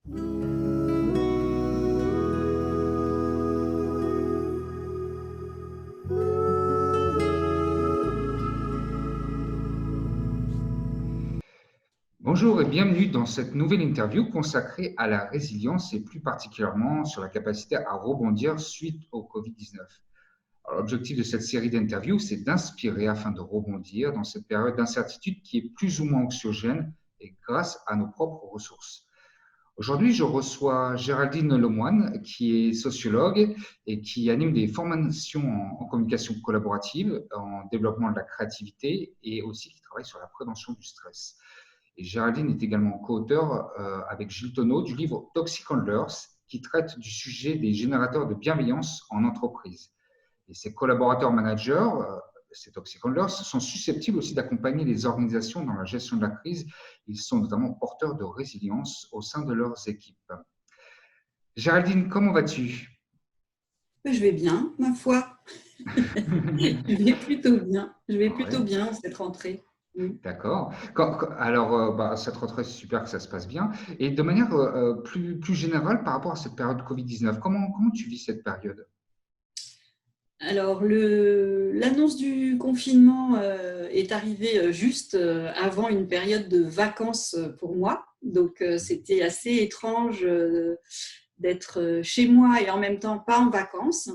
Bonjour et bienvenue dans cette nouvelle interview consacrée à la résilience et plus particulièrement sur la capacité à rebondir suite au Covid-19. Alors, l'objectif de cette série d'interviews, c'est d'inspirer afin de rebondir dans cette période d'incertitude qui est plus ou moins anxiogène et grâce à nos propres ressources. Aujourd'hui, je reçois Géraldine Lemoine, qui est sociologue et qui anime des formations en communication collaborative, en développement de la créativité et aussi qui travaille sur la prévention du stress. Et Géraldine est également co-auteure avec Gilles Tonneau du livre Toxic Handlers, qui traite du sujet des générateurs de bienveillance en entreprise. Et ses collaborateurs managers, ces Toxic Handlers, sont susceptibles aussi d'accompagner les organisations dans la gestion de la crise. Ils sont notamment porteurs de résilience au sein de leurs équipes. Géraldine, comment vas-tu? Je vais bien, ma foi. Je vais plutôt bien. Je vais Ouais, plutôt bien cette rentrée. d'accord. Alors, cette rentrée, c'est super que ça se passe bien. Et de manière plus générale, par rapport à cette période Covid-19, comment tu vis cette période? Alors, l'annonce du confinement est arrivée juste avant une période de vacances pour moi. Donc, c'était assez étrange d'être chez moi et en même temps pas en vacances.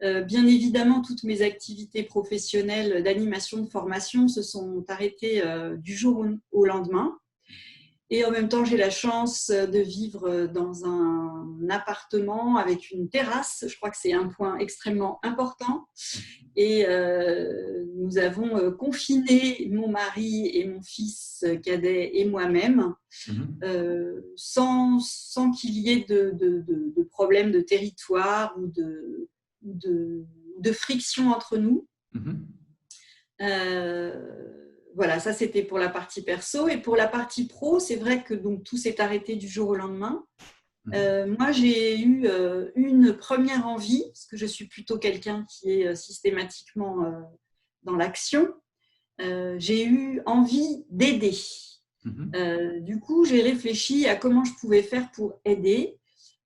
Mhm. Bien évidemment, toutes mes activités professionnelles d'animation, de formation se sont arrêtées du jour au lendemain. Et en même temps, j'ai la chance de vivre dans un appartement avec une terrasse. Je crois que c'est un point extrêmement important. Et nous avons confiné mon mari et mon fils cadet et moi-même Mhm. sans qu'il y ait de problème de territoire ou de friction entre nous. Mhm. Voilà, ça c'était pour la partie perso. Et pour la partie pro, c'est vrai que donc, tout s'est arrêté du jour au lendemain. Mhm. Moi, j'ai eu une première envie, parce que je suis plutôt quelqu'un qui est systématiquement dans l'action. J'ai eu envie d'aider. Mhm. Du coup, j'ai réfléchi à comment je pouvais faire pour aider.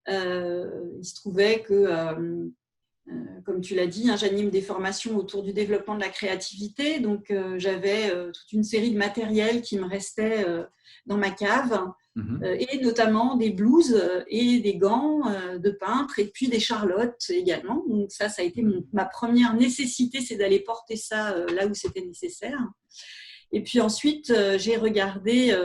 Il se trouvait que comme tu l'as dit, hein, j'anime des formations autour du développement de la créativité. Donc, j'avais toute une série de matériel qui me restait dans ma cave, Mhm. et notamment des blouses et des gants de peintre et puis des charlottes également. Donc, ça a été ma première nécessité, c'est d'aller porter ça là où c'était nécessaire. Et puis ensuite, j'ai regardé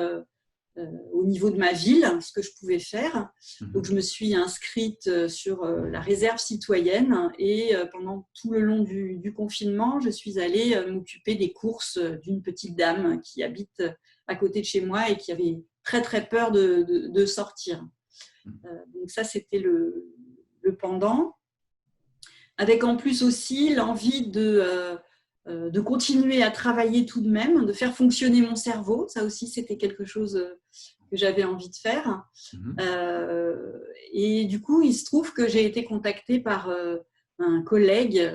au niveau de ma ville ce que je pouvais faire. Donc, je Mhm. me suis inscrite sur la réserve citoyenne et pendant tout le long du confinement, je suis allée m'occuper des courses d'une petite dame qui habite à côté de chez moi et qui avait très, très peur de sortir. Donc, ça, c'était le pendant. Avec en plus aussi l'envie de continuer à travailler tout de même, de faire fonctionner mon cerveau. Ça aussi, c'était quelque chose que j'avais envie de faire. Mhm. Euh, et du coup, il se trouve que j'ai été contactée par un collègue,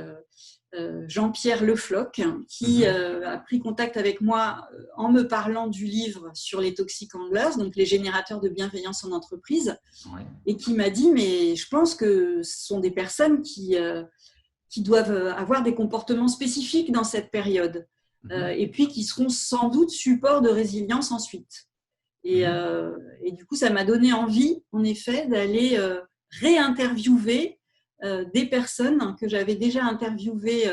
Jean-Pierre Lefloc, qui Mhm. a pris contact avec moi en me parlant du livre sur les Toxic Handlers, donc les générateurs de bienveillance en entreprise, Ouais. et qui m'a dit, mais je pense que ce sont des personnes qui doivent avoir des comportements spécifiques dans cette période, Mhm. et puis qui seront sans doute support de résilience ensuite. Mhm. Et du coup, ça m'a donné envie, en effet, d'aller réinterviewer des personnes que j'avais déjà interviewées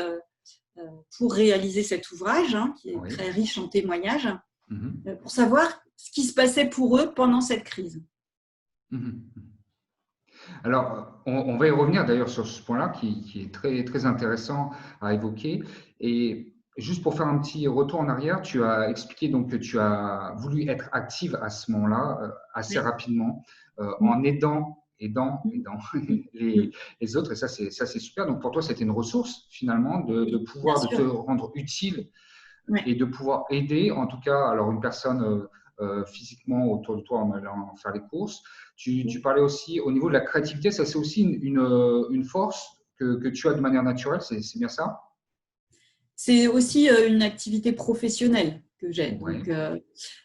pour réaliser cet ouvrage, hein, qui est Oui. très riche en témoignages, Mhm. pour savoir ce qui se passait pour eux pendant cette crise. Mhm. Alors, on va y revenir d'ailleurs sur ce point-là qui est très, très intéressant à évoquer. Et juste pour faire un petit retour en arrière, tu as expliqué donc que tu as voulu être active à ce moment-là, assez Oui. rapidement, Mm, en mm, aidant mm, les, mm. les autres. Et ça, c'est super. Donc, pour toi, c'était une ressource finalement de Oui, bien pouvoir de te sûr. rendre utile Ouais. et de pouvoir aider, en tout cas, alors une personne physiquement autour de toi en allant faire les courses. Tu parlais aussi au niveau de la créativité, ça c'est aussi une force que tu as de manière naturelle, c'est bien ça? C'est aussi une activité professionnelle que j'ai. Ouais. Donc,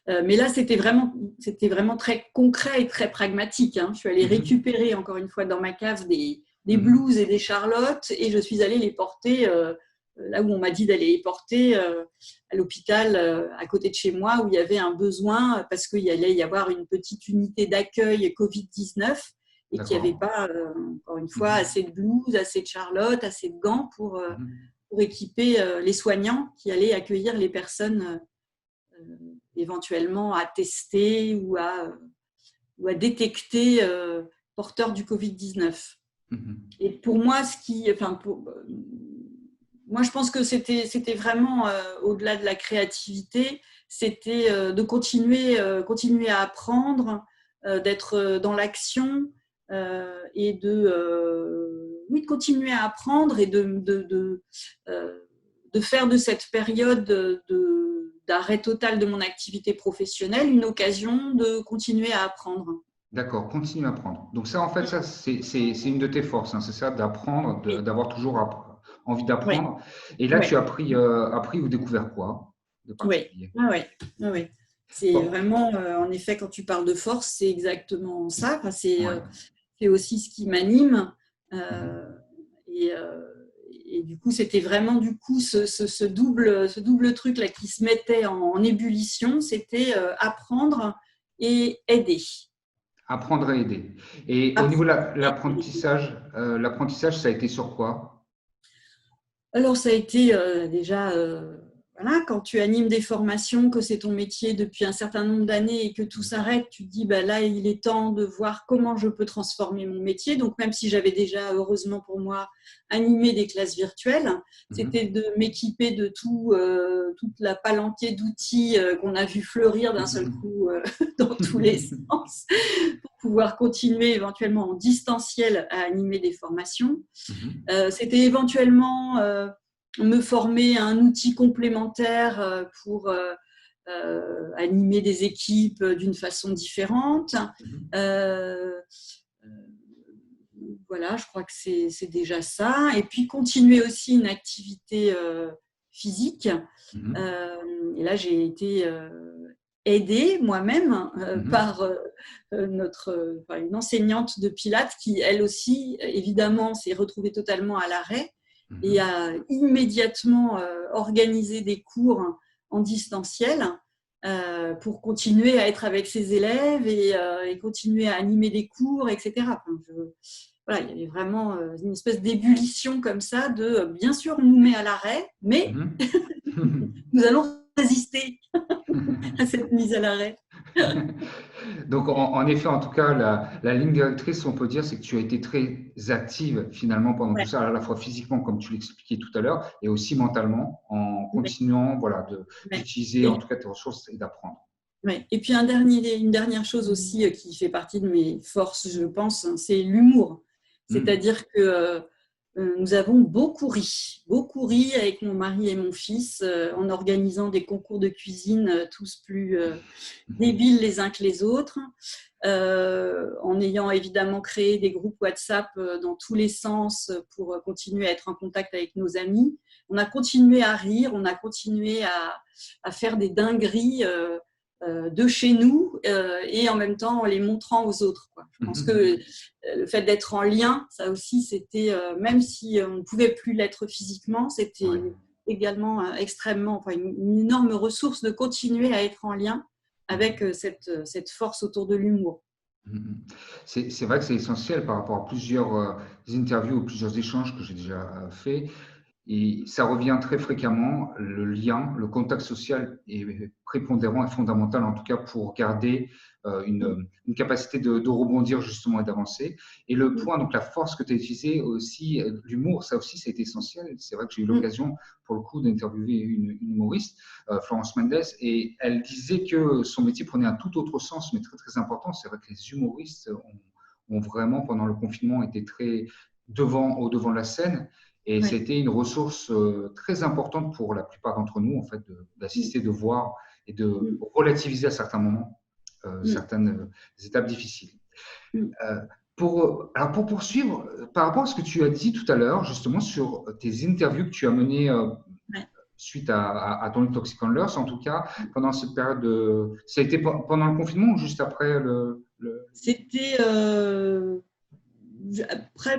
mais là, c'était vraiment très concret et très pragmatique, hein. Je suis allée récupérer, encore une fois, dans ma cave des blouses et des charlottes, et je suis allée les porter là où on m'a dit d'aller les porter, à l'hôpital à côté de chez moi, où il y avait un besoin, parce qu'il allait y avoir une petite unité d'accueil Covid-19 et qu'il n'y avait pas, encore une fois, assez de blouses, assez de charlottes, assez de gants pour équiper les soignants qui allaient accueillir les personnes éventuellement à tester ou à détecter porteurs du Covid-19. Et pour moi, moi, je pense que c'était vraiment, au-delà de la créativité, c'était de continuer à apprendre, d'être dans l'action et de continuer à apprendre et de faire de cette période d'arrêt total de mon activité professionnelle une occasion de continuer à apprendre. D'accord, continue à apprendre. Donc ça, en fait, ça, c'est une de tes forces, hein, c'est ça, d'apprendre, Oui. d'avoir toujours envie Oui. d'apprendre. Et là, Oui. tu as appris ou découvert quoi de Oui. particulier? Oui. C'est Bon, vraiment, en effet, quand tu parles de force, c'est exactement ça. Enfin, ouais. c'est aussi ce qui m'anime. Et, et du coup, c'était vraiment ce double truc là qui se mettait en ébullition, c'était apprendre et aider. Apprendre à aider. Et au niveau de Apprendre et aider. l'apprentissage, ça a été sur quoi? Alors, ça a été déjà, voilà, quand tu animes des formations, que c'est ton métier depuis un certain nombre d'années et que tout s'arrête, tu te dis, bah, là, il est temps de voir comment je peux transformer mon métier. Donc, même si j'avais déjà, heureusement pour moi, animé des classes virtuelles, c'était de m'équiper de toute la palanquée d'outils qu'on a vu fleurir d'un seul coup dans tous les sens, pour pouvoir continuer éventuellement en distanciel à animer des formations. C'était éventuellement me former à un outil complémentaire pour animer des équipes d'une façon différente. Voilà, je crois que c'est déjà ça. Et puis continuer aussi une activité physique. Et là, j'ai été aidée moi-même par une enseignante de Pilates qui, elle aussi, évidemment, s'est retrouvée totalement à l'arrêt et a immédiatement organisé des cours en distanciel pour continuer à être avec ses élèves et continuer à animer des cours, etc. Voilà, il y avait vraiment une espèce d'ébullition comme ça de, bien sûr, on nous met à l'arrêt, mais nous allons résister à cette mise à l'arrêt. Donc, en effet, en tout cas, la ligne directrice, on peut dire, c'est que tu as été très active finalement pendant tout Ouais. ça, à la fois physiquement, comme tu l'expliquais tout à l'heure, et aussi mentalement, en Ouais. continuant, voilà, Ouais. d'utiliser en tout cas tes ressources et d'apprendre. Ouais. Et puis une dernière chose aussi qui fait partie de mes forces, je pense, c'est l'humour. C'est-à-dire que nous avons beaucoup ri avec mon mari et mon fils en organisant des concours de cuisine tous plus débiles les uns que les autres, en ayant évidemment créé des groupes WhatsApp dans tous les sens pour continuer à être en contact avec nos amis. On a continué à rire, on a continué à faire des dingueries de chez nous et en même temps en les montrant aux autres, quoi. Je pense que le fait d'être en lien, ça aussi, c'était, même si on ne pouvait plus l'être physiquement, c'était Ouais. également extrêmement, une énorme ressource de continuer à être en lien avec cette force autour de l'humour. C'est vrai que c'est essentiel par rapport à plusieurs interviews ou plusieurs échanges que j'ai déjà faits. Et ça revient très fréquemment, le lien, le contact social est prépondérant et fondamental, en tout cas pour garder une capacité de rebondir justement et d'avancer. Et le point, donc la force que tu as utilisée aussi, l'humour, ça aussi, c'est essentiel. C'est vrai que j'ai eu l'occasion, pour le coup, d'interviewer une humoriste, Florence Mendes, et elle disait que son métier prenait un tout autre sens, mais très, très important. C'est vrai que les humoristes ont vraiment, pendant le confinement, été très au devant de la scène. Et Ouais. c'était une ressource très importante pour la plupart d'entre nous, en fait, d'assister, de voir et de relativiser à certains moments certaines étapes difficiles. Euh, alors pour poursuivre, par rapport à ce que tu as dit tout à l'heure, justement sur tes interviews que tu as menées Ouais. suite à ton Toxic Handlers, en tout cas, pendant cette période de… Ça a été pendant le confinement ou juste après C'était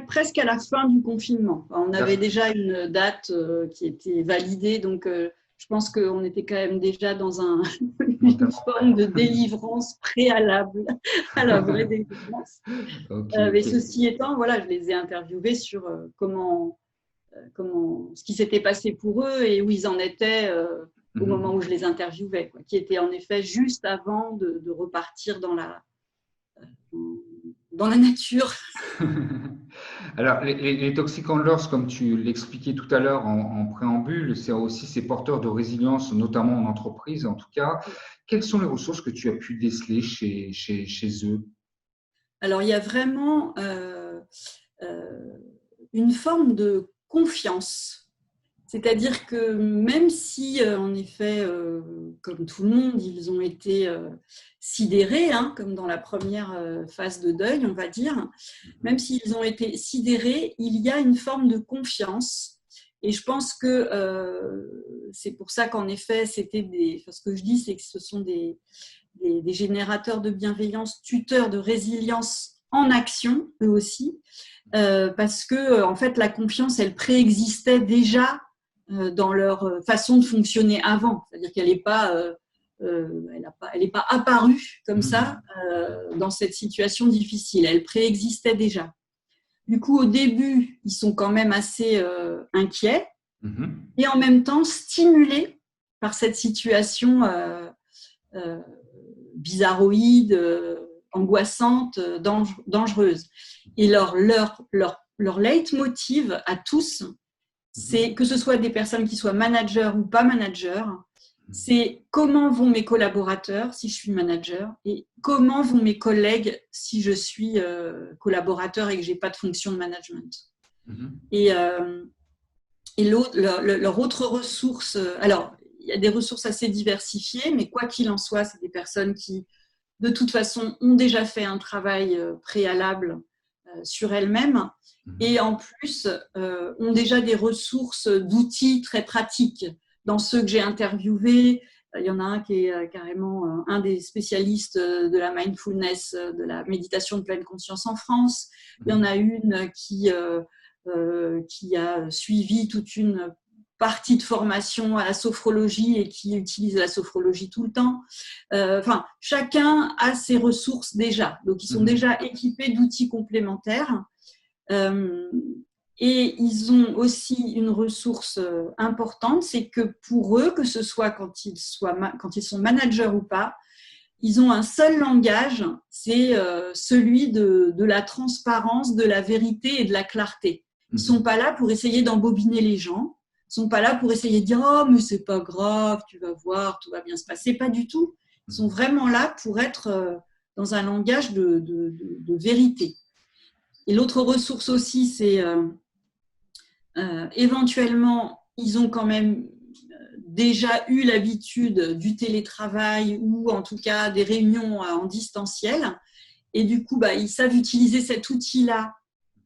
presque à la fin du confinement. On avait déjà une date qui était validée, donc je pense qu'on était quand même déjà dans une forme de délivrance préalable à la vraie délivrance. Mais ceci étant, voilà, je les ai interviewés sur ce qui s'était passé pour eux et où ils en étaient au moment où je les interviewais, quoi, qui était en effet juste avant de repartir dans la nature. Alors, les Toxic Handlers, comme tu l'expliquais tout à l'heure en préambule, c'est aussi ces porteurs de résilience, notamment en entreprise en tout cas. Quelles sont les ressources que tu as pu déceler chez eux? Alors, il y a vraiment une forme de confiance. C'est-à-dire que même si, en effet, comme tout le monde, ils ont été sidérés, hein, comme dans la première phase de deuil, on va dire, même s'ils ont été sidérés, il y a une forme de confiance. Et je pense que c'est pour ça qu'en effet, ce que je dis, c'est que ce sont des générateurs de bienveillance, tuteurs de résilience en action, eux aussi, parce que en fait, la confiance, elle préexistait déjà dans leur façon de fonctionner avant. C'est-à-dire qu'elle n'est pas, elle est pas apparue comme ça dans cette situation difficile. Elle préexistait déjà. Du coup, au début, ils sont quand même assez inquiets et en même temps stimulés par cette situation bizarroïde, angoissante, dangereuse. Et leur leitmotiv à tous, c'est que ce soit des personnes qui soient managers ou pas managers, c'est comment vont mes collaborateurs si je suis manager et comment vont mes collègues si je suis collaborateur et que je n'ai pas de fonction de management. Et leur autre ressource, alors il y a des ressources assez diversifiées, mais quoi qu'il en soit, c'est des personnes qui, de toute façon, ont déjà fait un travail préalable sur elles-mêmes et en plus ont déjà des ressources d'outils très pratiques. Dans ceux que j'ai interviewés, il y en a un qui est carrément un des spécialistes de la mindfulness, de la méditation de pleine conscience en France. Il y en a une qui a suivi toute une partie de formation à la sophrologie et qui utilise la sophrologie tout le temps. Enfin, chacun a ses ressources déjà. Donc, ils sont déjà équipés d'outils complémentaires. Et ils ont aussi une ressource importante, c'est que pour eux, que ce soit quand ils sont managers ou pas, ils ont un seul langage, c'est celui de la transparence, de la vérité et de la clarté. Ils ne sont pas là pour essayer d'embobiner les gens. Ils ne sont pas là pour essayer de dire « Oh, mais c'est pas grave, tu vas voir, tout va bien se passer ». Pas du tout. Ils sont vraiment là pour être dans un langage de vérité. Et l'autre ressource aussi, c'est éventuellement, ils ont quand même déjà eu l'habitude du télétravail ou en tout cas des réunions en distanciel. Et du coup, ils savent utiliser cet outil-là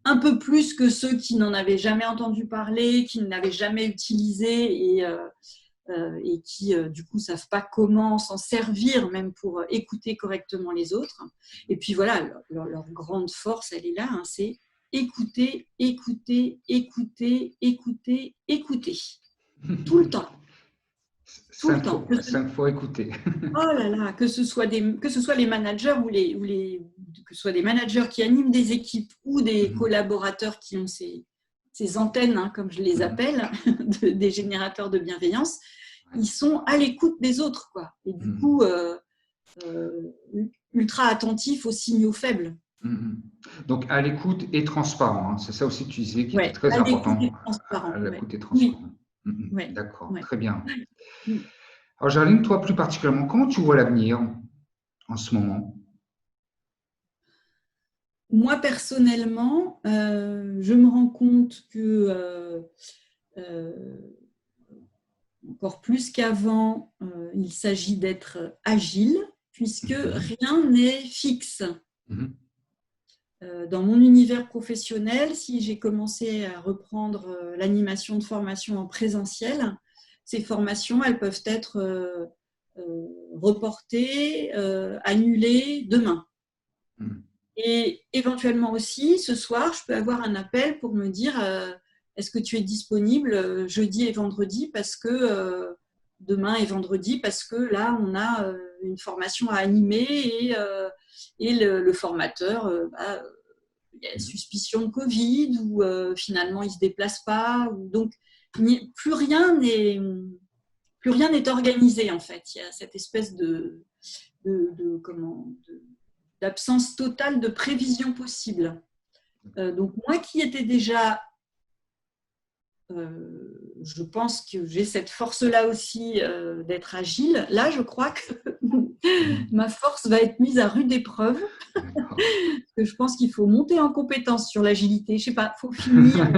un peu plus que ceux qui n'en avaient jamais entendu parler, qui ne l'avaient jamais utilisé et qui, du coup, ne savent pas comment s'en servir, même pour écouter correctement les autres. Et puis voilà, leur grande force, elle est là, hein, c'est écouter, écouter, écouter, écouter, écouter. Tout le temps. Tout le temps. 5 fois écouter. Oh là là, que ce soit les managers que ce soit des managers qui animent des équipes ou des collaborateurs qui ont ces antennes, hein, comme je les appelle, des générateurs de bienveillance, ils sont à l'écoute des autres, quoi. Et du coup, ultra attentifs aux signaux faibles. Donc, à l'écoute et transparent, hein. C'est ça aussi que tu disais qui est très important. À l'écoute et transparent. Oui. D'accord, très bien. Alors, Gerline, toi plus particulièrement, comment tu vois l'avenir en ce moment? Moi, personnellement, je me rends compte que encore plus qu'avant, il s'agit d'être agile, puisque rien n'est fixe. Dans mon univers professionnel, si j'ai commencé à reprendre l'animation de formation en présentiel, ces formations, elles peuvent être reportées, annulées demain. Et éventuellement aussi, ce soir, je peux avoir un appel pour me dire est-ce que tu es disponible jeudi et vendredi parce que demain et vendredi, parce que là, on a une formation à animer et le formateur, il y a suspicion de Covid ou finalement, il ne se déplace pas. Donc, plus rien n'est organisé, en fait. Il y a cette espèce d'absence totale de prévision possible. Donc, moi qui étais déjà je pense que j'ai cette force-là aussi d'être agile. Là, je crois que ma force va être mise à rude épreuve. Que je pense qu'il faut monter en compétence sur l'agilité. Je sais pas, il faut finir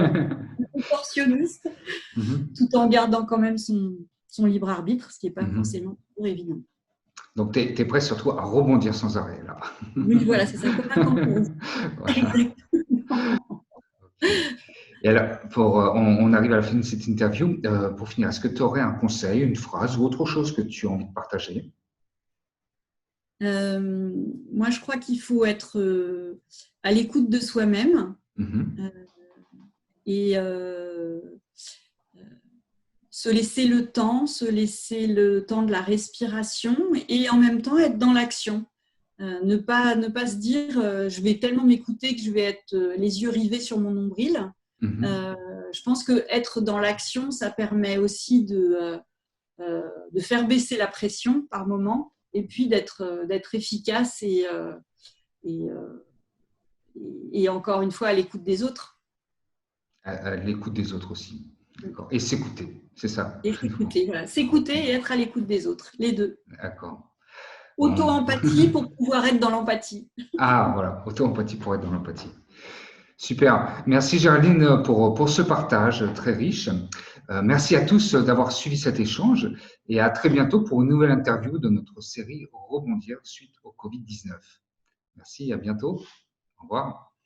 proportionniste tout en gardant quand même son libre arbitre, ce qui n'est pas forcément toujours évident. Donc, tu es prêt surtout à rebondir sans arrêt, là. Oui, voilà, c'est ça, comme un kangourou. Voilà. Et alors, on arrive à la fin de cette interview. Pour finir, est-ce que tu aurais un conseil, une phrase ou autre chose que tu as envie de partager? Moi, je crois qu'il faut être à l'écoute de soi-même et se laisser le temps de la respiration et en même temps être dans l'action. Ne pas se dire je vais tellement m'écouter que je vais être les yeux rivés sur mon nombril. Je pense qu'être dans l'action, ça permet aussi de faire baisser la pression par moment et puis d'être efficace et encore une fois à l'écoute des autres. À l'écoute des autres aussi. D'accord. Et s'écouter, c'est ça. Et s'écouter, voilà. S'écouter et être à l'écoute des autres, les deux. D'accord. Auto-empathie pour pouvoir être dans l'empathie. Ah, voilà, auto-empathie pour être dans l'empathie. Super. Merci Géraldine pour ce partage très riche. Merci à tous d'avoir suivi cet échange et à très bientôt pour une nouvelle interview de notre série Rebondir suite au Covid-19. Merci, à bientôt. Au revoir.